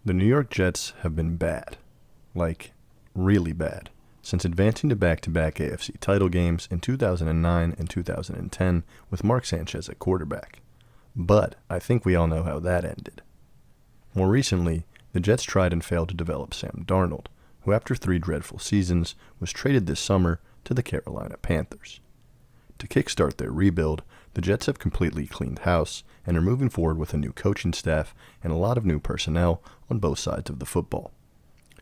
The New York Jets have been bad. Like, really bad. Since advancing to back-to-back AFC title games in 2009 and 2010 with Mark Sanchez at quarterback. But I think we all know how that ended. More recently, the Jets tried and failed to develop Sam Darnold, who after 3 dreadful seasons was traded this summer to the Carolina Panthers. To kickstart their rebuild, the Jets have completely cleaned house and are moving forward with a new coaching staff and a lot of new personnel on both sides of the football.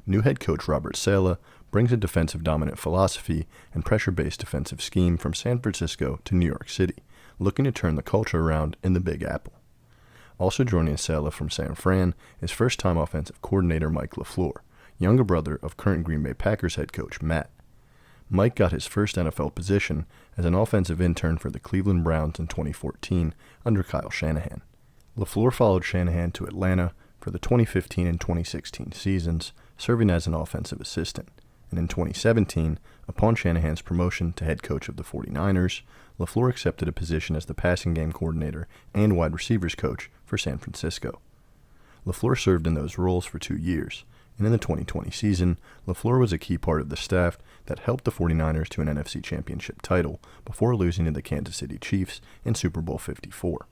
New head coach Robert Saleh brings a defensive dominant philosophy and pressure-based defensive scheme from San Francisco to New York City, looking to turn the culture around in the Big Apple. Also joining Saleh from San Fran is first-time offensive coordinator Mike LaFleur, younger brother of current Green Bay Packers head coach Matt. Mike got his first NFL position as an offensive intern for the Cleveland Browns in 2014 under Kyle Shanahan. LaFleur followed Shanahan to Atlanta for the 2015 and 2016 seasons, serving as an offensive assistant. And in 2017, upon Shanahan's promotion to head coach of the 49ers, LaFleur accepted a position as the passing game coordinator and wide receivers coach for San Francisco. LaFleur served in those roles for 2 years, and in the 2020 season, LaFleur was a key part of the staff that helped the 49ers to an NFC Championship title before losing to the Kansas City Chiefs in Super Bowl 54.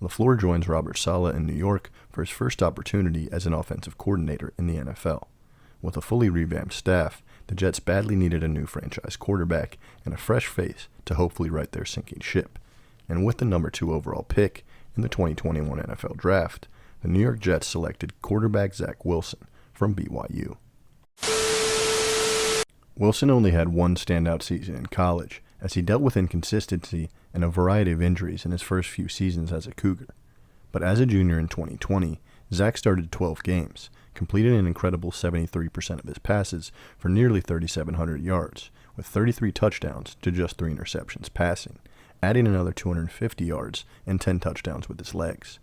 LaFleur joins Robert Saleh in New York for his first opportunity as an offensive coordinator in the NFL. With a fully revamped staff, the Jets badly needed a new franchise quarterback and a fresh face to hopefully right their sinking ship. And with the number 2 overall pick in the 2021 NFL Draft, the New York Jets selected quarterback Zach Wilson from BYU. Wilson only had one standout season in college, as he dealt with inconsistency and a variety of injuries in his first few seasons as a Cougar. But as a junior in 2020, Zach started 12 games, completed an incredible 73% of his passes for nearly 3,700 yards, with 33 touchdowns to just 3 interceptions passing, adding another 250 yards and 10 touchdowns with his legs.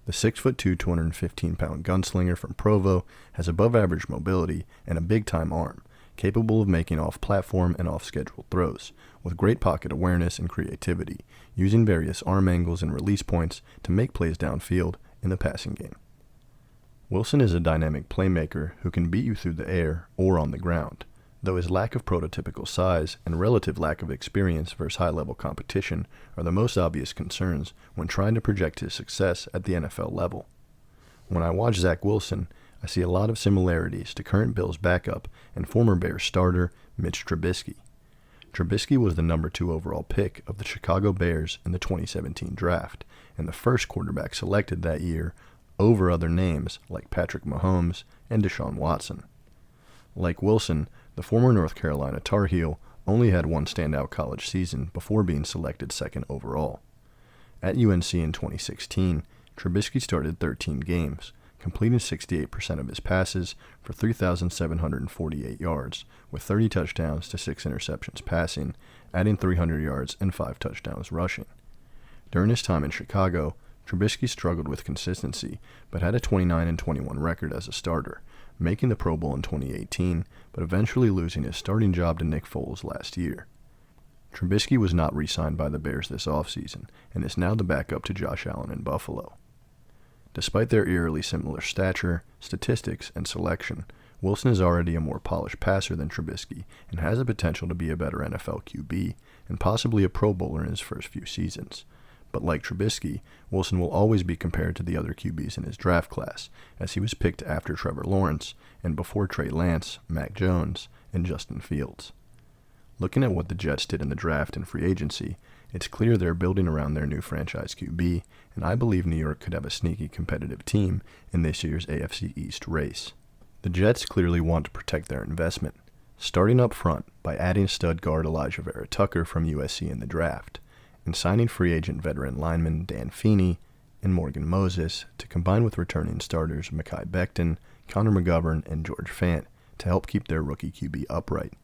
The 6'2", 215-pound gunslinger from Provo has above-average mobility and a big-time arm, capable of making off-platform and off-schedule throws, with great pocket awareness and creativity, using various arm angles and release points to make plays downfield in the passing game. Wilson is a dynamic playmaker who can beat you through the air or on the ground, though his lack of prototypical size and relative lack of experience versus high-level competition are the most obvious concerns when trying to project his success at the NFL level. When I watch Zach Wilson, I see a lot of similarities to current Bills backup and former Bears starter Mitch Trubisky. Trubisky was the number 2 overall pick of the Chicago Bears in the 2017 draft, and the first quarterback selected that year over other names like Patrick Mahomes and Deshaun Watson. Like Wilson, the former North Carolina Tar Heel only had one standout college season before being selected second overall. At UNC in 2016, Trubisky started 13 games, completing 68% of his passes for 3,748 yards, with 30 touchdowns to 6 interceptions passing, adding 300 yards and 5 touchdowns rushing. During his time in Chicago, Trubisky struggled with consistency, but had a 29-21 record as a starter, making the Pro Bowl in 2018, but eventually losing his starting job to Nick Foles last year. Trubisky was not re-signed by the Bears this offseason, and is now the backup to Josh Allen in Buffalo. Despite their eerily similar stature, statistics, and selection, Wilson is already a more polished passer than Trubisky and has the potential to be a better NFL QB and possibly a Pro Bowler in his first few seasons. But like Trubisky, Wilson will always be compared to the other QBs in his draft class, as he was picked after Trevor Lawrence and before Trey Lance, Mac Jones, and Justin Fields. Looking at what the Jets did in the draft and free agency, it's clear they're building around their new franchise QB, and I believe New York could have a sneaky competitive team in this year's AFC East race. The Jets clearly want to protect their investment, starting up front by adding stud guard Alijah Vera Tucker from USC in the draft, and signing free agent veteran lineman Dan Feeney and Morgan Moses to combine with returning starters Mekhi Becton, Connor McGovern, and George Fant to help keep their rookie QB upright.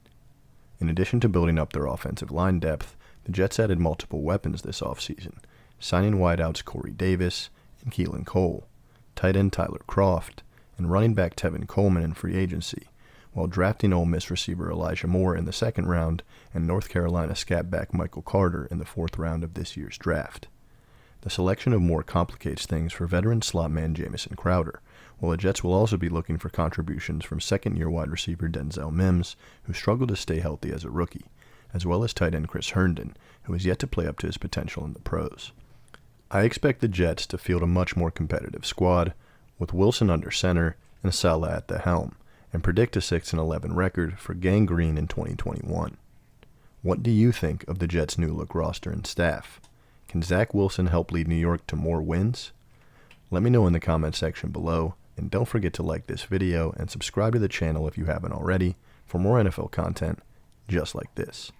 In addition to building up their offensive line depth, the Jets added multiple weapons this offseason, signing wideouts Corey Davis and Keelan Cole, tight end Tyler Kroft, and running back Tevin Coleman in free agency, while drafting Ole Miss receiver Elijah Moore in the second round and North Carolina scat back Michael Carter in the fourth round of this year's draft. The selection of Moore complicates things for veteran slot man Jamison Crowder, while the Jets will also be looking for contributions from second-year wide receiver Denzel Mims, who struggled to stay healthy as a rookie, as well as tight end Chris Herndon, who is yet to play up to his potential in the pros. I expect the Jets to field a much more competitive squad, with Wilson under center and Saleh at the helm, and predict a 6-11 record for Gang Green in 2021. What do you think of the Jets' new look roster and staff? Can Zach Wilson help lead New York to more wins? Let me know in the comment section below, and don't forget to like this video and subscribe to the channel if you haven't already for more NFL content just like this.